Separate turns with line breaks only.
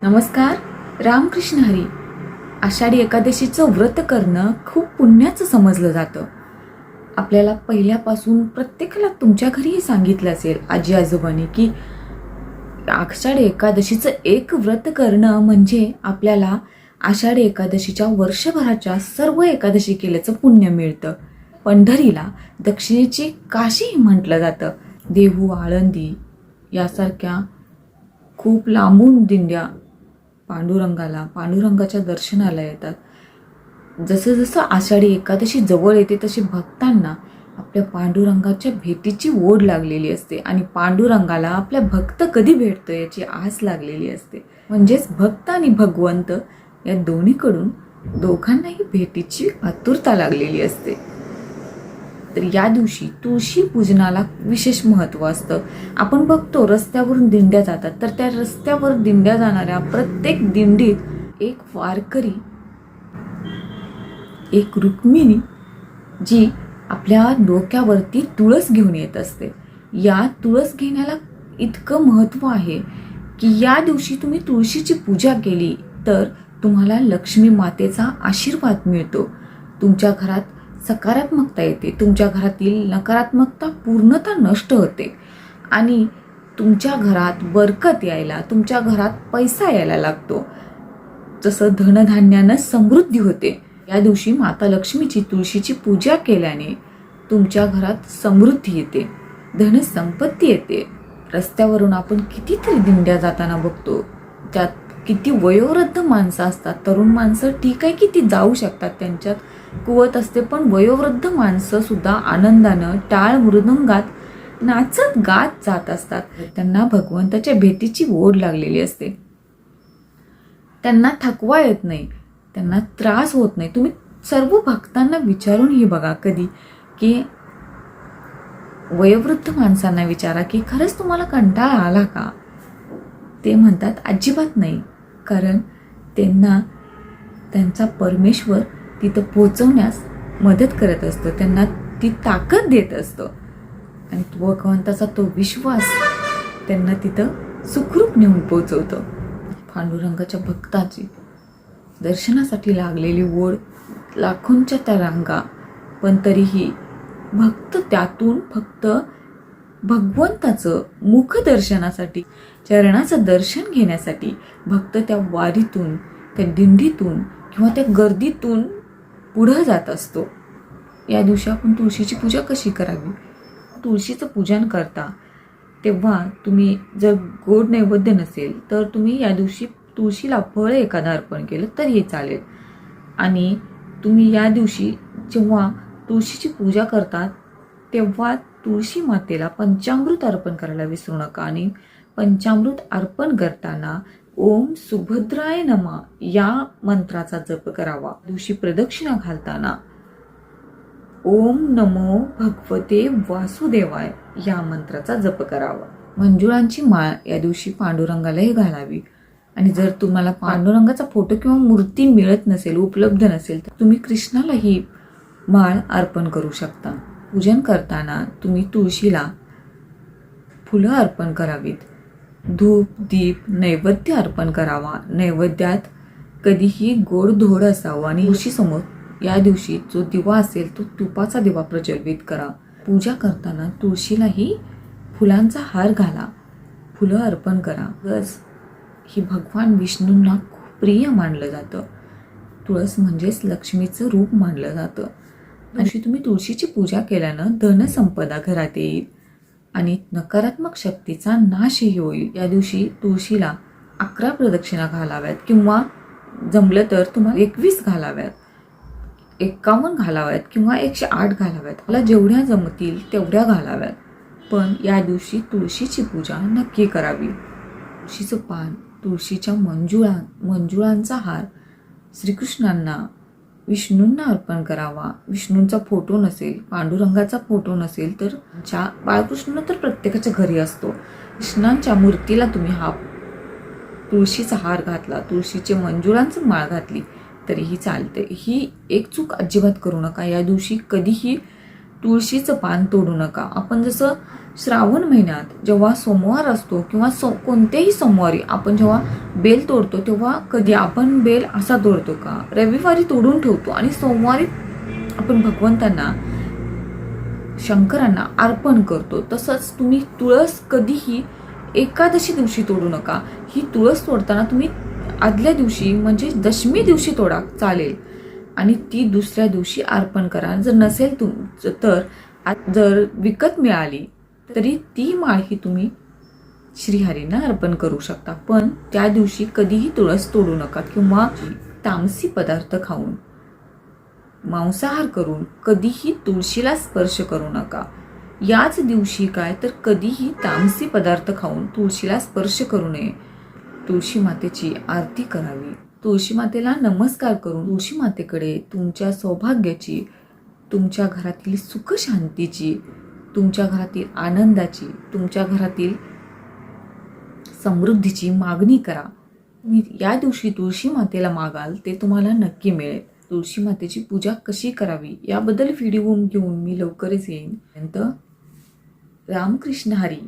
नमस्कार. रामकृष्ण हरी. आषाढी एकादशीचं व्रत करणं खूप पुण्याचं समजलं जातं. आपल्याला पहिल्यापासून प्रत्येकाला तुमच्या घरीही सांगितलं असेल आजी आजोबांनी की आषाढी एकादशीचं एक व्रत करणं म्हणजे आपल्याला आषाढी एकादशीच्या वर्षभराच्या सर्व एकादशी केल्याचं पुण्य मिळतं. पंढरीला दक्षिणेची काशीही म्हटलं जातं. देहू, आळंदी यासारख्या खूप लांबून दिंड्या पांडुरंगाच्या दर्शनाला येतात. जसं जसं आषाढी एकादशी जवळ येते तशी भक्तांना आपल्या पांडुरंगाच्या भेटीची ओढ लागलेली असते आणि पांडुरंगाला आपल्या भक्त कधी भेटतं याची आस लागलेली असते. म्हणजेच भक्त आणि भगवंत या दोन्हीकडून दोघांनाही भेटीची आतुरता लागलेली असते. तर या दिवशी तुळशी पूजनाला विशेष महत्त्व असतं. आपण बघतो रस्त्यावरून दिंड्या जातात, तर त्या रस्त्यावर दिंड्या जाणाऱ्या प्रत्येक दिंडीत एक वारकरी, एक रुक्मिणी जी आपल्या डोक्यावरती तुळस घेऊन येत असते. या तुळस घेण्याला इतकं महत्त्व आहे की या दिवशी तुम्ही तुळशीची पूजा केली तर तुम्हाला लक्ष्मी मातेचा आशीर्वाद मिळतो. तुमच्या घरात सकारात्मकता येते, तुमच्या घरातील नकारात्मकता पूर्णतः नष्ट होते आणि तुमच्या घरात बरकत यायला, तुमच्या घरात पैसा यायला लागतो. जसं धनधान्यानं समृद्धी होते. या दिवशी माता लक्ष्मीची तुळशीची पूजा केल्याने तुमच्या घरात समृद्धी येते, धनसंपत्ती येते. रस्त्यावरून आपण कितीतरी दिंड्या जाताना बघतो, त्यात किती वयोवृद्ध माणसं असतात. तरुण माणसं ठीक आहे की ती जाऊ शकतात, त्यांच्यात कुवत असते, पण वयोवृद्ध माणसं सुद्धा आनंदानं टाळ मृदंगात नाचत गात जात असतात. त्यांना भगवंताच्या भेटीची ओढ लागलेली असते. त्यांना थकवा येत नाही, त्यांना त्रास होत नाही. तुम्ही सर्व भक्तांना विचारूनही बघा कधी की वयोवृद्ध माणसांना विचारा की खरंच तुम्हाला कंटाळा आला का? ते म्हणतात अजिबात नाही, कारण त्यांना त्यांचा परमेश्वर तिथं पोचवण्यास मदत करत असतो, त्यांना ती ताकद देत असतो आणि भगवंताचा तो विश्वास त्यांना तिथं सुखरूप नेऊन पोचवतो. पांडुरंगाच्या भक्ताची दर्शनासाठी लागलेली ओढ, लाखोंच्या त्या रांगा, पण तरीही भक्त त्यातून फक्त भगवंताचं मुखदर्शनासाठी, चरणाचं दर्शन घेण्यासाठी भक्त त्या वारीतून, त्या दिंडीतून किंवा त्या गर्दीतून पुढं जात असतो. या दिवशी आपण तुळशीची पूजा कशी करावी? तुळशीचं पूजन करता तेव्हा तुम्ही जर गोड नैवेद्य नसेल तर तुम्ही या दिवशी तुळशीला फळ एखादं अर्पण केलं तरीही चालेल. आणि तुम्ही या दिवशी जेव्हा तुळशीची पूजा करतात तेव्हा तुळशी मातेला पंचामृत अर्पण करायला विसरू नका. आणि पंचामृत अर्पण करताना ओम सुभद्राय नमः या मंत्राचा जप करावा. दिवशी प्रदक्षिणा घालताना ओम नमो भगवते वासुदेवाय या मंत्राचा जप करावा. मंजुळांची माळ या दिवशी पांडुरंगालाही घालावी. आणि जर तुम्हाला पांडुरंगाचा फोटो किंवा मूर्ती मिळत नसेल, उपलब्ध नसेल, तर तुम्ही कृष्णाला ही माळ अर्पण करू शकता. पूजन करताना तुम्ही तुळशीला फुलं अर्पण करावीत, धूप दीप नैवेद्य अर्पण करावा. नैवेद्यात कधीही गोडधोड असावं आणि तुळशीसमोर या दिवशी जो दिवा असेल तो तुपाचा दिवा प्रज्वलित करा. पूजा करताना तुळशीलाही फुलांचा हार घाला, फुलं अर्पण करा. तुळस ही भगवान विष्णूंना खूप प्रिय मानलं जातं. तुळस म्हणजेच लक्ष्मीचं रूप मानलं जातं. अशी तुम्ही तुळशीची पूजा केल्यानं धनसंपदा घरात येईल आणि नकारात्मक शक्तीचा नाशही होईल. या दिवशी तुळशीला 11 प्रदक्षिणा घालाव्यात किंवा जमलं तर तुम्हाला 21 घालाव्यात, 51 घालाव्यात किंवा 108 घालाव्यात. मला जेवढ्या जमतील तेवढ्या घालाव्यात. पण या दिवशी तुळशीची पूजा नक्की करावी. तुळशीचं पान, तुळशीच्या मंजुळांचा हार श्रीकृष्णांना, विष्णूंना अर्पण करावा. विष्णूंचा फोटो नसेल, पांडुरंगाचा फोटो नसेल तर बाळकृष्ण तर प्रत्येकाच्या घरी असतो. कृष्णांच्या मूर्तीला तुम्ही हा तुळशीचा हार घातला, तुळशीचे मंजुळांचं माळ घातली तरीही चालते. ही एक चूक अजिबात करू नका. या दिवशी कधीही तुळशीचं पान तोडू नका. आपण जसं श्रावण महिन्यात जेव्हा सोमवार असतो किंवा कोणत्याही सोमवारी आपण जेव्हा बेल तोडतो तेव्हा कधी आपण बेल असा तोडतो का? रविवारी तोडून ठेवतो आणि सोमवारी आपण भगवंतांना, शंकरांना अर्पण करतो. तसंच तुम्ही तुळस कधीही एकादशी दिवशी तोडू नका. ही तुळस तोडताना तुम्ही आदल्या दिवशी म्हणजे दशमी दिवशी तोडा चालेल आणि ती दुसऱ्या दिवशी अर्पण करा. जर नसेल तर जर विकत मिळाली तरी ती माळ ही तुम्ही श्रीहरींना अर्पण करू शकता. पण त्या दिवशी कधीही तुळस तोडू नका किंवा तामसी पदार्थ खाऊन, मांसाहार करून कधीही तुळशीला स्पर्श करू नका. याच दिवशी काय तर कधीही तामसी पदार्थ खाऊन तुळशीला स्पर्श करू नये. तुळशी मातेची आरती करावी. तुळशी मातेला नमस्कार करून तुळशी मातेकडे तुमच्या सौभाग्याची, तुमच्या घरातील सुख शांतीची, तुमच्या घरातील आनंदाची, तुमच्या घरातील समृद्धीची मागणी करा. या दिवशी तुळशी मातेला मागाल ते तुम्हाला नक्की मिळेल. तुळशी मातेची पूजा कशी करावी याबद्दल व्हिडिओ घेऊन मी लवकरच येईन. रामकृष्ण हरी.